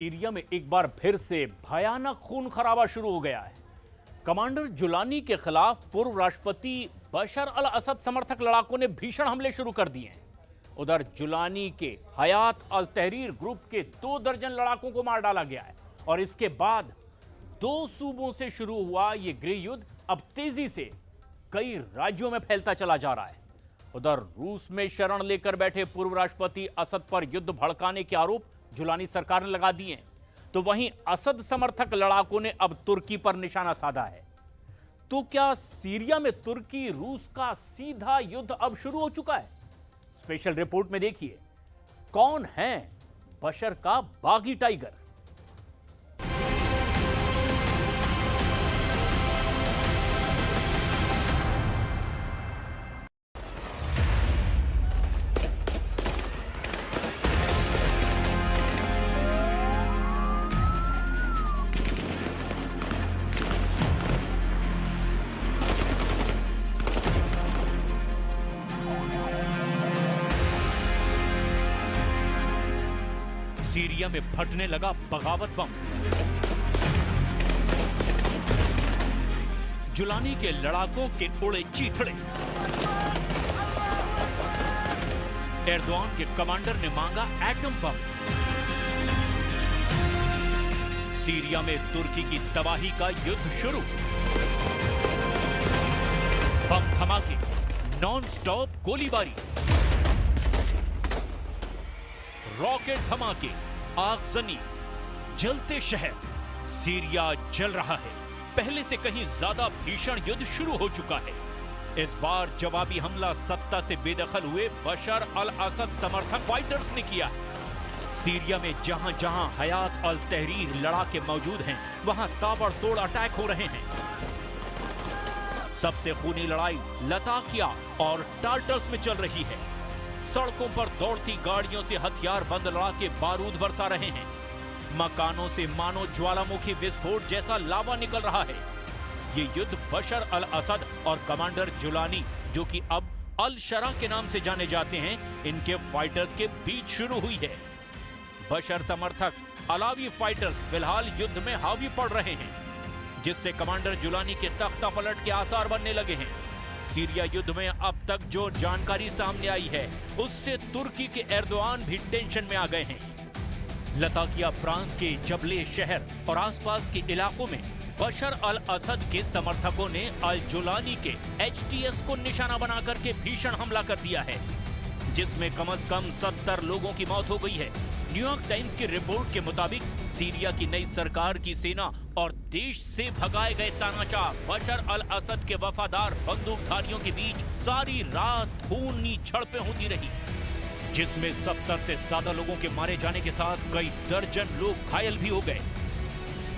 Syria में एक बार फिर से भयानक खून खराबा शुरू हो गया है। कमांडर जुलानी के खिलाफ पूर्व राष्ट्रपति बशर अल असद समर्थक लड़ाकों ने भीषण हमले शुरू कर दिए हैं। उधर जुलानी के हयात अल तहरीर ग्रुप के 2 दर्जन लड़ाकों को मार डाला गया है और इसके बाद 2 सूबों से शुरू हुआ यह गृह युद्ध अब तेजी से कई राज्यों में फैलता चला जा रहा है। उधर रूस में शरण लेकर बैठे पूर्व राष्ट्रपति असद पर युद्ध भड़काने के आरोप जुलानी सरकार ने लगा दिए हैं, तो वहीं असद समर्थक लड़ाकों ने अब तुर्की पर निशाना साधा है। तो क्या सीरिया में तुर्की रूस का सीधा युद्ध अब शुरू हो चुका है? स्पेशल रिपोर्ट में देखिए कौन है बशर का बागी टाइगर। सीरिया में फटने लगा बगावत बम। जुलानी के लड़ाकों के उड़े चीथड़े। एर्दोआन के कमांडर ने मांगा एटम बम। सीरिया में तुर्की की तबाही का युद्ध शुरू। बम धमाके, नॉन स्टॉप गोलीबारी, रॉकेट धमाके, आगजनी, जलते शहर। सीरिया जल रहा है। पहले से कहीं ज्यादा भीषण युद्ध शुरू हो चुका है। इस बार जवाबी हमला सत्ता से बेदखल हुए बशर अल असद समर्थक फाइटर्स ने किया। सीरिया में जहां जहां हयात अल तहरीर लड़ाके मौजूद हैं, वहां ताबड़तोड़ अटैक हो रहे हैं। सबसे खूनी लड़ाई लताकिया और टार्टस में चल रही है। सड़कों पर दौड़ती गाड़ियों से हथियार बंद लड़ाके बारूद बरसा रहे हैं। मकानों से मानो ज्वालामुखी विस्फोट जैसा लावा निकल रहा है। ये युद्ध बशर अल असद और कमांडर जुलानी, जो कि अब अल शरा के नाम से जाने जाते हैं, इनके फाइटर्स के बीच शुरू हुई है। बशर समर्थक अलावी फाइटर्स फिलहाल युद्ध में हावी पड़ रहे हैं, जिससे कमांडर जुलानी के तख्ता पलट के आसार बनने लगे हैं। सीरिया युद्ध में अब तक जो जानकारी सामने आई है, उससे तुर्की के एर्दोआन भी टेंशन में आ गए हैं। लताकिया प्रांत के जबले शहर और आसपास के इलाकों में बशर अल असद के समर्थकों ने अल जुलानी के HTS को निशाना बनाकर के भीषण हमला कर दिया है, जिसमें कम से कम 70 लोगों की मौत हो गई है। न्यूयॉर्क टाइम्स की रिपोर्ट के मुताबिक सीरिया की नई सरकार की सेना और देश से भगाए गए तानाशाह बशर अल असद के वफादार बंदूकधारियों के बीच सारी रात खूनी झड़पें होती रही, जिसमें 70 से ज्यादा लोगों के मारे जाने के साथ कई दर्जन लोग घायल भी हो गए।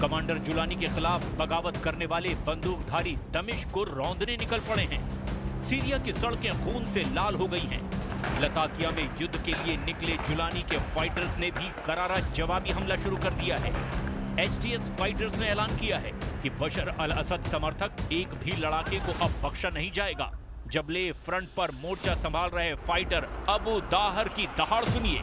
कमांडर जुलानी के खिलाफ बगावत करने वाले बंदूकधारी दमिश्क को रौंदने निकल पड़े हैं। सीरिया की सड़कें खून से लाल हो गई हैं। लताकिया में युद्ध के लिए निकले जुलानी के फाइटर्स ने भी करारा जवाबी हमला शुरू कर दिया है। HTS फाइटर्स ने ऐलान किया है कि बशर अल असद समर्थक एक भी लड़ाके को अब बख्शा नहीं जाएगा। जबले फ्रंट पर मोर्चा संभाल रहे फाइटर अबू दाहर की दहाड़ सुनिए।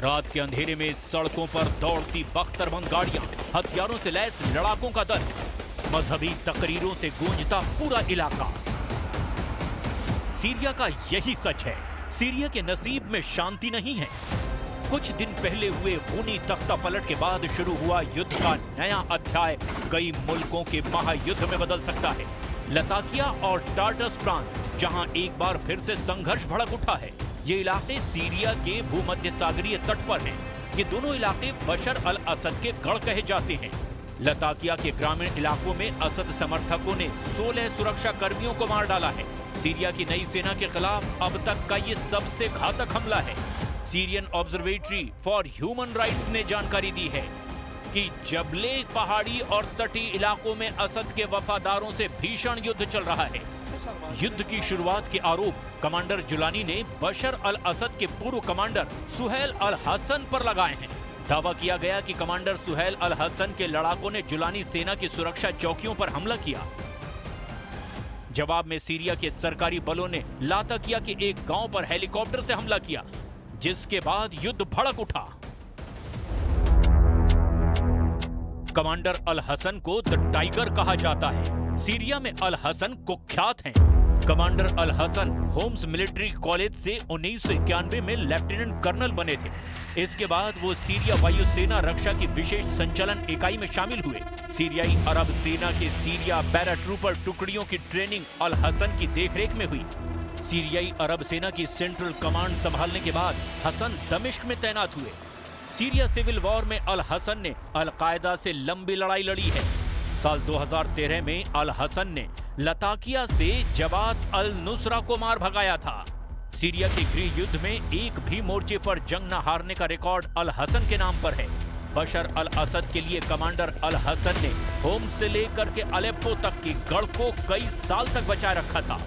रात के अंधेरे में सड़कों पर दौड़ती बख्तरबंद गाड़ियां, हथियारों से लैस लड़ाकों का दल, मजहबी तकरीरों से गूंजता पूरा इलाका। सीरिया का यही सच है। सीरिया के नसीब में शांति नहीं है। कुछ दिन पहले हुए खूनी तख्ता पलट के बाद शुरू हुआ युद्ध का नया अध्याय कई मुल्कों के महायुद्ध में बदल सकता है। लताकिया और टार्टस प्रांत, जहां एक बार फिर से संघर्ष भड़क उठा है। ये इलाके सीरिया के भूमध्य सागरीय तट पर हैं। ये दोनों इलाके बशर अल असद के गढ़ कहे जाते हैं। लताकिया के ग्रामीण इलाकों में असद समर्थकों ने 16 सुरक्षा कर्मियों को मार डाला है। सीरिया की नई सेना के खिलाफ अब तक का ये सबसे घातक हमला है। Syrian observatory for human rights ने जानकारी दी है कि जबले पहाड़ी और तटीय इलाकों में असद के वफादारों से भीषण युद्ध चल रहा है। युद्ध की शुरुआत के आरोप कमांडर जुलानी ने बशर अल असद के पूर्व कमांडर सुहेल अल हसन पर लगाए हैं। दावा किया गया कि कमांडर सुहेल अल हसन के लड़ाकों ने जुलानी सेना की सुरक्षा चौकियों पर हमला किया। जवाब में सीरिया के सरकारी बलों ने लाताकिया के एक गांव पर हेलीकॉप्टर से हमला किया, जिसके बाद युद्ध भड़क उठा। कमांडर अल हसन को द टाइगर कहा जाता है। सीरिया में अल हसन कुख्यात हैं। कमांडर अल हसन होम्स मिलिट्री कॉलेज से 1991 में लेफ्टिनेंट कर्नल बने थे। इसके बाद वो सीरिया वायुसेना रक्षा की विशेष संचालन इकाई में शामिल हुए। सीरियाई अरब सेना के सीरिया पैराट्रूपर टुकड़ियों की ट्रेनिंग अल हसन की देखरेख में हुई। सीरियाई अरब सेना की सेंट्रल कमांड संभालने के बाद हसन दमिश्क में तैनात हुए। सीरिया सिविल वॉर में अल हसन ने अल कायदा से लंबी लड़ाई लड़ी है। साल 2013 में अल हसन ने लताकिया से जबात अल नुसरा को मार भगाया था। सीरिया के गृह युद्ध में एक भी मोर्चे पर जंग न हारने का रिकॉर्ड अल हसन के नाम पर है। बशर अल असद के लिए कमांडर अल हसन ने होम्स से लेकर के अलेप्पो तक की गढ़ को कई साल तक बचाए रखा था।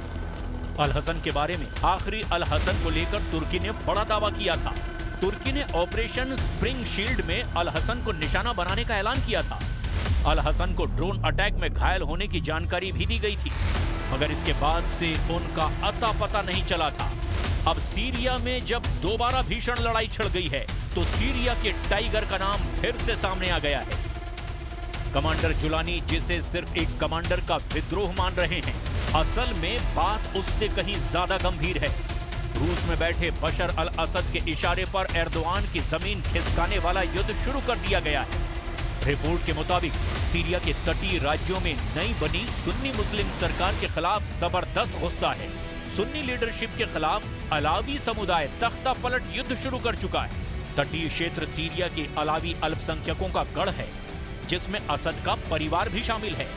अल हसन के बारे में आखिरी अल हसन को लेकर तुर्की ने बड़ा दावा किया था। तुर्की ने ऑपरेशन स्प्रिंग शील्ड में अल हसन को निशाना बनाने का ऐलान किया था। अल हसन को ड्रोन अटैक में घायल होने की जानकारी भी दी गई थी, मगर इसके बाद से उनका अता पता नहीं चला था। अब सीरिया में जब दोबारा भीषण लड़ाई छिड़ गई है, तो सीरिया के टाइगर का नाम फिर से सामने आ गया है। कमांडर जुलानी, जिसे सिर्फ एक कमांडर का विद्रोह मान रहे हैं, असल में बात उससे कहीं ज्यादा गंभीर है। रूस में बैठे बशर अल असद के इशारे पर एर्दोआन की जमीन खिसकाने वाला युद्ध शुरू कर दिया गया है। रिपोर्ट के मुताबिक सीरिया के तटीय राज्यों में नई बनी सुन्नी मुस्लिम सरकार के खिलाफ जबरदस्त गुस्सा है। सुन्नी लीडरशिप के खिलाफ अलावी समुदाय तख्ता पलट युद्ध शुरू कर चुका है। तटीय क्षेत्र सीरिया के अलावी अल्पसंख्यकों का गढ़ है, जिसमें असद का परिवार भी शामिल है।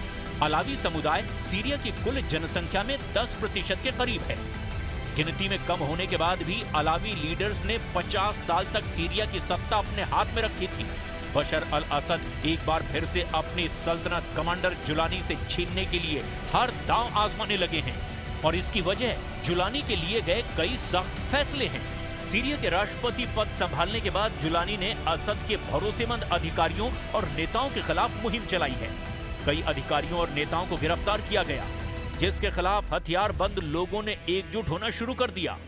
अलावी समुदाय सीरिया की कुल जनसंख्या में 10% के करीब है। गिनती में कम होने के बाद भी अलावी लीडर्स ने 50 साल तक सीरिया की सत्ता अपने हाथ में रखी थी। बशर अल असद एक बार फिर से अपनी सल्तनत कमांडर जुलानी से छीनने के लिए हर दांव आजमाने लगे हैं, और इसकी वजह जुलानी के लिए गए कई सख्त फैसले हैं। सीरिया के राष्ट्रपति पद संभालने के बाद जुलानी ने असद के भरोसेमंद अधिकारियों और नेताओं के खिलाफ मुहिम चलाई है। कई अधिकारियों और नेताओं को गिरफ्तार किया गया, जिसके खिलाफ हथियारबंद लोगों ने एकजुट होना शुरू कर दिया।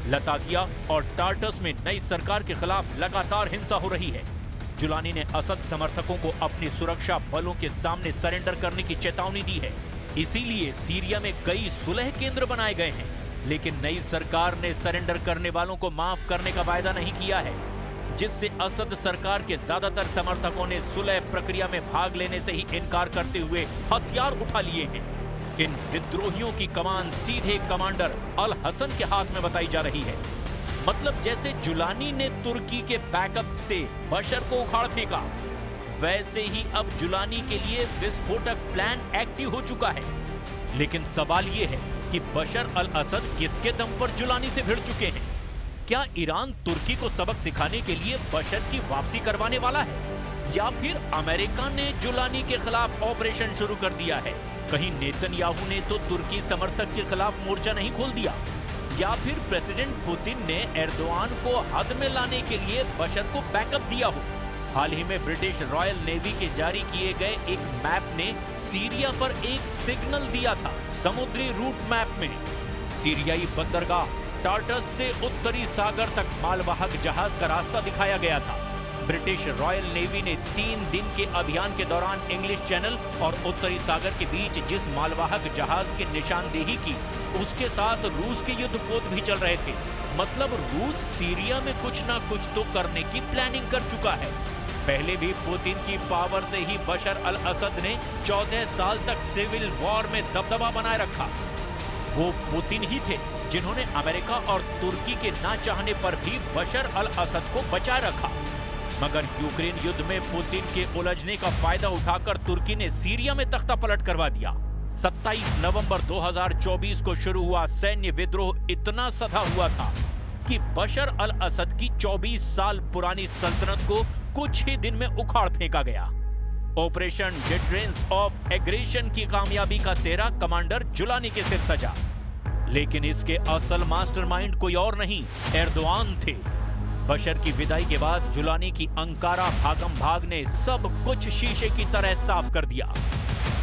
लताकिया और टार्टस में नई सरकार के खिलाफ लगातार हिंसा हो रही है। जुलानी ने असद समर्थकों को अपनी सुरक्षा बलों के सामने सरेंडर करने की चेतावनी दी है। इसीलिए सीरिया में कई सुलह केंद्र बनाए गए हैं, लेकिन नई सरकार ने सरेंडर करने वालों को माफ करने का वायदा नहीं किया है, जिससे असद सरकार के ज्यादातर समर्थकों ने सुलह प्रक्रिया में भाग लेने से ही इनकार करते हुए हथियार उठा लिए हैं। इन विद्रोहियों की कमान सीधे कमांडर अल हसन के हाथ में बताई जा रही है। मतलब जैसे जुलानी ने तुर्की के बैकअप से बशर को उखाड़ फेंका, वैसे ही अब जुलानी के लिए विस्फोटक प्लान एक्टिव हो चुका है। लेकिन सवाल यह है कि बशर अल असद किसके दम पर जुलानी से भिड़ चुके हैं? क्या ईरान तुर्की को सबक सिखाने के लिए बशर की वापसी करवाने वाला है, या फिर अमेरिका ने जुलानी के खिलाफ ऑपरेशन शुरू कर दिया है? कहीं नेतन्याहू ने तो तुर्की समर्थक के खिलाफ मोर्चा नहीं खोल दिया, या फिर प्रेसिडेंट पुतिन ने एर्दोआन को हद में लाने के लिए बशर को बैकअप दिया हो? हाल ही में ब्रिटिश रॉयल नेवी के जारी किए गए एक मैप ने सीरिया पर एक सिग्नल दिया था। समुद्री रूट मैप में सीरियाई बंदरगाह टार्टस से उत्तरी सागर तक मालवाहक जहाज का रास्ता दिखाया गया था। ब्रिटिश रॉयल नेवी ने 3 दिन के अभियान के दौरान इंग्लिश चैनल और उत्तरी सागर के बीच जिस मालवाहक जहाज की निशानदेही की, उसके साथ रूस के युद्धपोत भी चल रहे थे। मतलब रूस सीरिया में कुछ ना कुछ तो करने की प्लानिंग कर चुका है। पहले भी पुतिन की पावर से ही बशर अल असद ने 14 साल तक सिविल वॉर में दबदबा बनाए रखा। वो पुतिन ही थे जिन्होंने अमेरिका और तुर्की के ना चाहने पर भी बशर अल असद को बचाए रखा। मगर यूक्रेन युद्ध में पुतिन के उलझने का फायदा उठाकर तुर्की ने सीरिया में तख्ता पलट करवा दिया। 27 नवंबर 2024 को शुरू हुआ सैन्य विद्रोह इतना सधा हुआ था कि बशर अल असद की 24 साल पुरानी सल्तनत को कुछ ही दिन में उखाड़ फेंका गया। ऑपरेशन डिटरेंस ऑफ एग्रेशन की कामयाबी का सेहरा कमांडर जुलानी के सिर सजा, लेकिन इसके असल मास्टरमाइंड कोई और नहीं, एर्दोआन थे। बशर की विदाई के बाद जुलानी की अंकारा भागम भाग ने सब कुछ शीशे की तरह साफ कर दिया।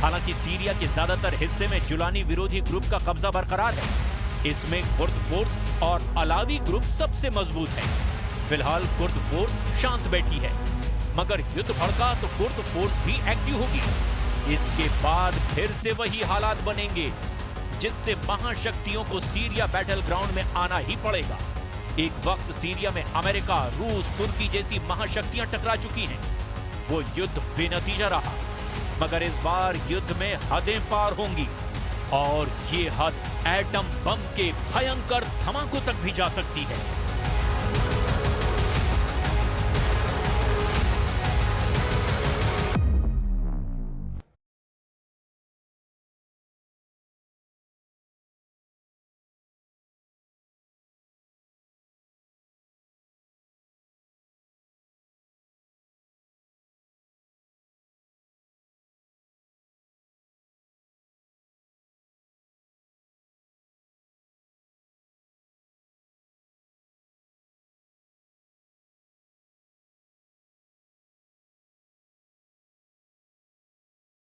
हालांकि सीरिया के ज्यादातर हिस्से में जुलानी विरोधी ग्रुप का कब्जा बरकरार है। इसमें कुर्द फोर्स और अलावी ग्रुप सबसे मजबूत है। फिलहाल कुर्द फोर्स शांत बैठी है, मगर युद्ध भड़का तो कुर्द फोर्स भी एक्टिव होगी। इसके बाद फिर से वही हालात बनेंगे जिससे महाशक्तियों को सीरिया बैटल ग्राउंड में आना ही पड़ेगा। एक वक्त सीरिया में अमेरिका, रूस, तुर्की जैसी महाशक्तियां टकरा चुकी हैं। वो युद्ध बेनतीजा रहा, मगर इस बार युद्ध में हदें पार होंगी और ये हद एटम बम के भयंकर धमाकों तक भी जा सकती है।